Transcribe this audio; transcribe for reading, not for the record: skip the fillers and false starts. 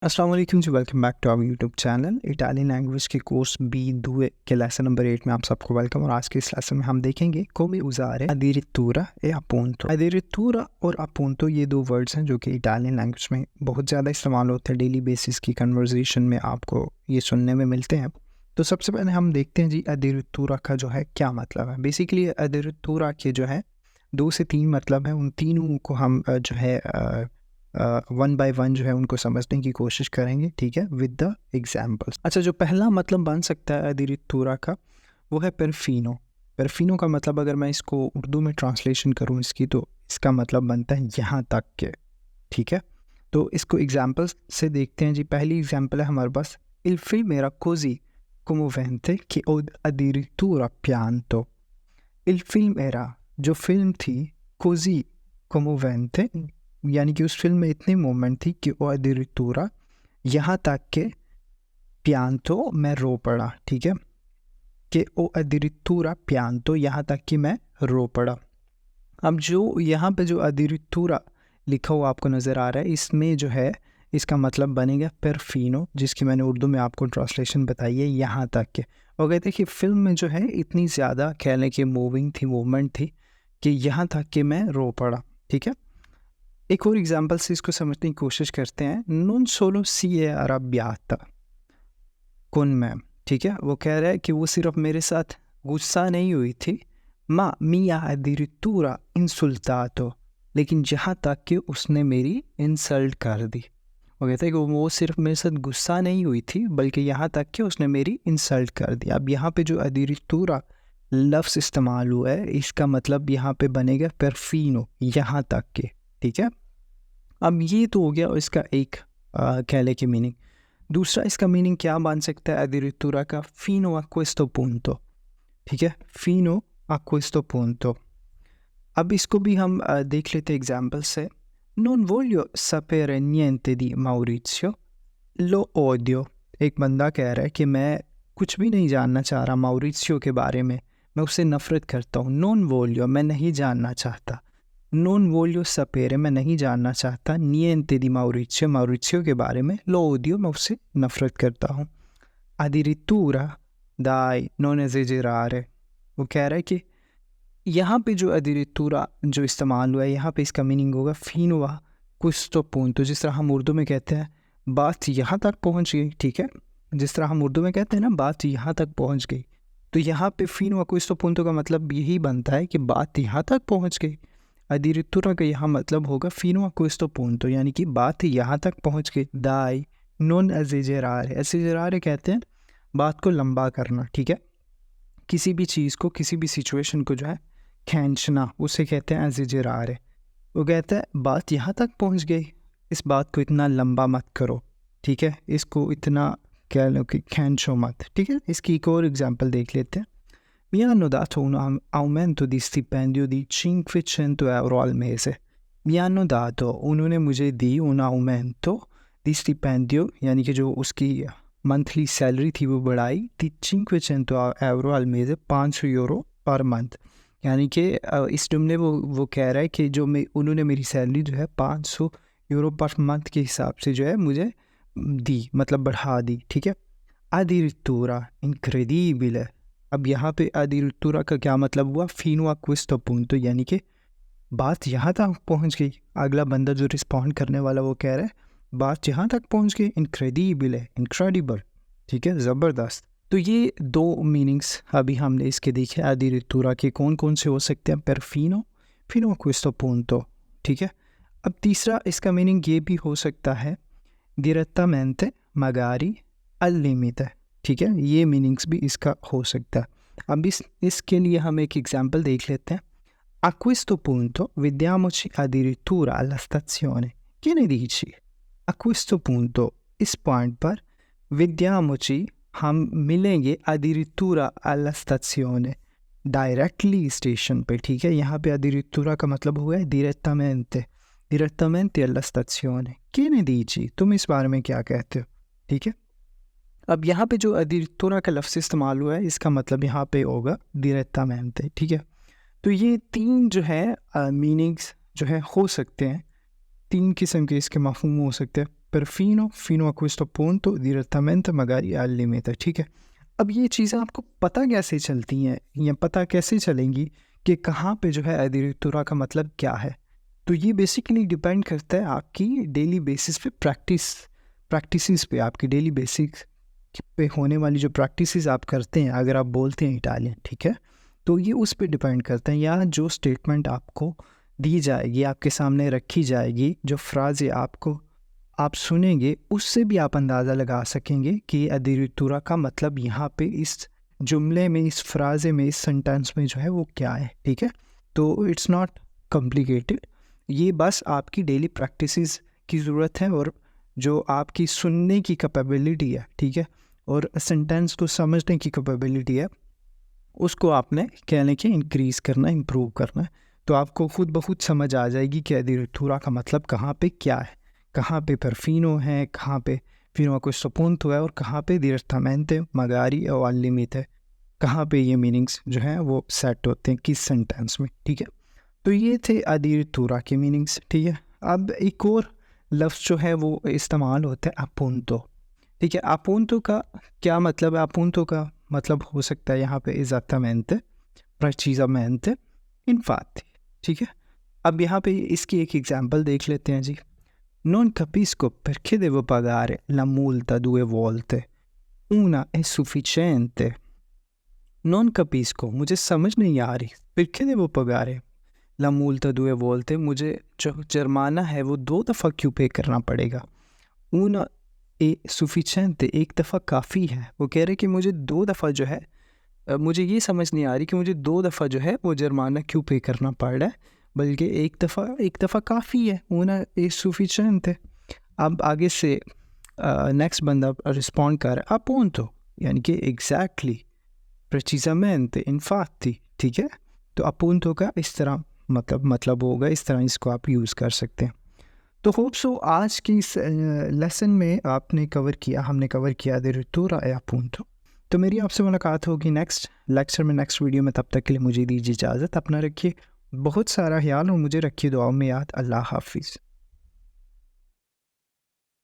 अस्सलाम वालेकुम जी, welcome back to our YouTube channel. Italian language के कोर्स B2 के लेसन नंबर 8 में आप सबको वेलकम। और आज के इस लेसन में हम देखेंगे come usare addirittura e appunto। addirittura और appunto ये दो वर्ड्स हैं जो कि इटालियन लैंग्वेज में बहुत ज़्यादा इस्तेमाल होते हैं। डेली बेसिस की कन्वर्जेशन में आपको ये सुनने में मिलते हैं। तो सबसे पहले हम देखते हैं जी addirittura का जो है क्या मतलब है। बेसिकली addirittura के जो है 2 से 3 मतलब हैं। उन तीनों को हम जो है वन बाय वन जो है उनको समझने की कोशिश करेंगे, ठीक है, विद द एग्जांपल्स। अच्छा, जो पहला मतलब बन सकता है addirittura का वो है परफिनो। परफिनो का मतलब अगर मैं इसको उर्दू में ट्रांसलेशन करूँ इसकी, तो इसका मतलब बनता है यहाँ तक के, ठीक है। तो इसको एग्जांपल्स से देखते हैं जी। पहली एग्जांपल है हमारे पास, il film era così commovente che ho addirittura pianto। il film era, जो फिल्म थी, così commovente यानी कि उस फिल्म में इतनी मोमेंट थी कि वो addirittura यहाँ तक के pianto मैं रो पड़ा, ठीक है, कि ओ addirittura pianto यहाँ तक कि मैं रो पड़ा। अब जो यहाँ पे जो addirittura लिखा हुआ आपको नज़र आ रहा है, इसमें जो है इसका मतलब बनेगा perfino, जिसकी मैंने उर्दू में आपको ट्रांसलेशन बताई है यहाँ तक के। और कहते हैं कि फ़िल्म में जो है इतनी ज़्यादा कह लें कि मूविंग थी, मूवमेंट थी कि यहाँ तक कि मैं रो पड़ा, ठीक है। एक और एग्जांपल से इसको समझने की कोशिश करते हैं। non solo si è arrabbiata con me, ठीक है, वो कह रहा है कि वो सिर्फ मेरे साथ गुस्सा नहीं हुई थी, ma mi ha addirittura insultato, लेकिन जहाँ तक कि उसने मेरी इंसल्ट कर दी। वो कहता है कि वो सिर्फ मेरे साथ गुस्सा नहीं हुई थी बल्कि यहाँ तक कि उसने मेरी इंसल्ट कर दी। अब यहाँ पे जो addirittura लफ्ज़ इस्तेमाल हुआ है, इसका मतलब यहाँ पे बनेगा perfino, यहाँ तक के, ठीक है। अब ये तो हो गया इसका एक कह ले कि मीनिंग। दूसरा इसका मीनिंग क्या बन सकता है addirittura का, fino a questo punto, ठीक है, fino a questo punto। अब इसको भी हम देख लेते एग्जाम्पल से। non voglio sapere niente di Maurizio, lo odio। एक बंदा कह रहा है कि मैं कुछ भी नहीं जानना चाह रहा माउरिसियो के बारे में, मैं उससे नफ़रत करता हूँ। non voglio मैं नहीं जानना चाहता, non voglio sapere मैं नहीं जानना चाहता, niente di Maurizio माउरिसियो के बारे में, lo odio मैं उससे नफ़रत करता हूँ। addirittura dai non esagerare, वो कह रहा है कि यहाँ पे जो addirittura जो इस्तेमाल हुआ है, यहाँ पे इसका मीनिंग होगा fino a questo punto। जिस तरह हम उर्दू में कहते हैं बात यहाँ तक पहुँच गई, ठीक है, जिस तरह हम उर्दू में कहते हैं ना बात यहाँ तक पहुँच गई, तो यहाँ पे fino a questo punto का मतलब यही बनता है कि बात यहाँ तक पहुँच गई। addirittura का यहाँ मतलब होगा fino a questo punto, यानी कि बात यहाँ तक पहुँच गई। dai non esagerare, esagerare कहते हैं बात को लंबा करना, ठीक है, किसी भी चीज़ को, किसी भी सिचुएशन को जो है खींचना, उसे कहते हैं esagerare। वो कहता है बात यहाँ तक पहुँच गई, इस बात को इतना लंबा मत करो, ठीक है, इसको इतना कह लो कि खींचो मत, ठीक है। इसकी एक और एग्जांपल देख लेते हैं। Mi hanno dato un aumento di stipendio di 500 euro al mese। Mi hanno dato, उन्होंने मुझे दी, un aumento di stipendio यानी कि जो उसकी मंथली सैलरी थी वो बढ़ाई थी, 500 euro al mese, 500 euro per month. यानी कि इस जुमले वो कह रहा है कि जो उन्होंने मेरी सैलरी जो है 500 यूरो पर मंथ के हिसाब से जो है मुझे दी, मतलब बढ़ा दी, ठीक है। addirittura incredibile। अब यहाँ पे addirittura का क्या मतलब हुआ, fino a questo punto, यानी कि बात यहाँ तक पहुँच गई। अगला बंदा जो रिस्पॉन्ड करने वाला वो कह रहा है बात यहाँ तक पहुँच गई, incredibile, incredible, ठीक है, ज़बरदस्त। तो ये दो मीनिंग्स अभी हमने इसके देखे addirittura के कौन कौन से हो सकते हैं, perfino, fino a questo punto, ठीक है। अब तीसरा इसका मीनिंग ये भी हो सकता है direttamente, magari, al limite, ठीक है, ये मीनिंग्स भी इसका हो सकता है। अब इसके लिए हम एक एग्जांपल देख लेते हैं। A questo punto vediamoci addirittura alla stazione, che ne dici? A questo punto, इस पॉइंट पर, vediamoci हम मिलेंगे addirittura alla stazione, directly station पे, ठीक है। यहाँ पे addirittura का मतलब हुआ है direttamente, direttamente alla stazione, che ne dici? तुम इस बारे में क्या कहते हो, ठीक है। अब यहाँ पे जो addirittura का लफ्ज़ इस्तेमाल हुआ है, इसका मतलब यहाँ पे होगा direttamente, ठीक है। तो ये तीन जो है मीनिंग्स जो है हो सकते हैं, तीन किस्म के इसके मफ़हूम हो सकते हैं। perfino fino a questo punto direttamente magari al limite, ठीक है। अब ये चीज़ें आपको पता कैसे चलती हैं या पता कैसे चलेंगी कि कहाँ पे जो है addirittura का मतलब क्या है? तो ये बेसिकली डिपेंड करता है आपकी डेली बेसिस पे प्रैक्टिसेस पे, आपकी डेली बेसिस पे होने वाली जो प्रैक्टिसेस आप करते हैं, अगर आप बोलते हैं इटालियन, ठीक है, तो ये उस पे डिपेंड करता है। या जो स्टेटमेंट आपको दी जाएगी, आपके सामने रखी जाएगी, जो फ्राज़ आप सुनेंगे, उससे भी आप अंदाज़ा लगा सकेंगे कि addirittura का मतलब यहाँ पे इस जुमले में, इस फ्राज़े में, इस सेंटेंस में जो है वो क्या है, ठीक है। तो इट्स नॉट कॉम्प्लिकेटेड, ये बस आपकी डेली प्रैक्टिसेस की ज़रूरत है और जो आपकी सुनने की कैपेबिलिटी है, ठीक है, और सेंटेंस को समझने की कैपेबिलिटी है, उसको आपने क्या लें कि इंक्रीज़ करना, इम्प्रूव करना है। तो आपको खुद ब खुद समझ आ जाएगी कि addirittura का मतलब कहाँ पे क्या है, कहाँ पे perfino है, कहाँ पे fino a questo punto है और कहाँ पे direttamente magari o al limite, कहाँ पे ये मीनिंग्स जो हैं वो सेट होते हैं किस सेंटेंस में, ठीक है। तो ये थे addirittura के मीनिंग्स, ठीक है। अब एक और लफ्ज़ जो है वो इस्तेमाल होता है appunto, ठीक है। appunto का क्या मतलब है? appunto का मतलब हो सकता है यहाँ पे esattamente, precisamente, infatti, ठीक है। अब यहाँ पे इसकी एक एग्जांपल देख लेते हैं जी। Non capisco perché devo pagare la multa 2 volte. Una è sufficiente. Non capisco, मुझे समझ नहीं आ रही। Perché devo pagare la multa 2 volte? मुझे जो जुर्माना है वो 2 दफ़ा क्यों पे करना पड़ेगा? Una è sufficiente, एक दफ़ा काफ़ी है। वो कह रहे कि मुझे 2 दफ़ा जो है मुझे ये समझ नहीं आ रही कि मुझे 2 दफ़ा जो है वो जुर्माना क्यों पे करना पड़ रहा है, बल्कि एक दफ़ा काफ़ी है, una è sufficiente। अब आगे से नेक्स्ट बंदा रिस्पॉन्ड कर रहा है appunto, यानी कि एग्जैक्टली, precisamente, infatti, ठीक है। तो appunto का इस तरह मतलब होगा, इस तरह इसको आप यूज़ कर सकते हैं। तो होप सो आज की इस लेसन में हमने कवर किया addirittura e appunto। तो मेरी आपसे मुलाकात होगी नेक्स्ट लेक्चर में, नेक्स्ट वीडियो में। तब तक के लिए मुझे दीजिए इजाज़त। अपना रखिए बहुत सारा ख्याल और मुझे रखिए दुआओं में याद। अल्लाह हाफिज़।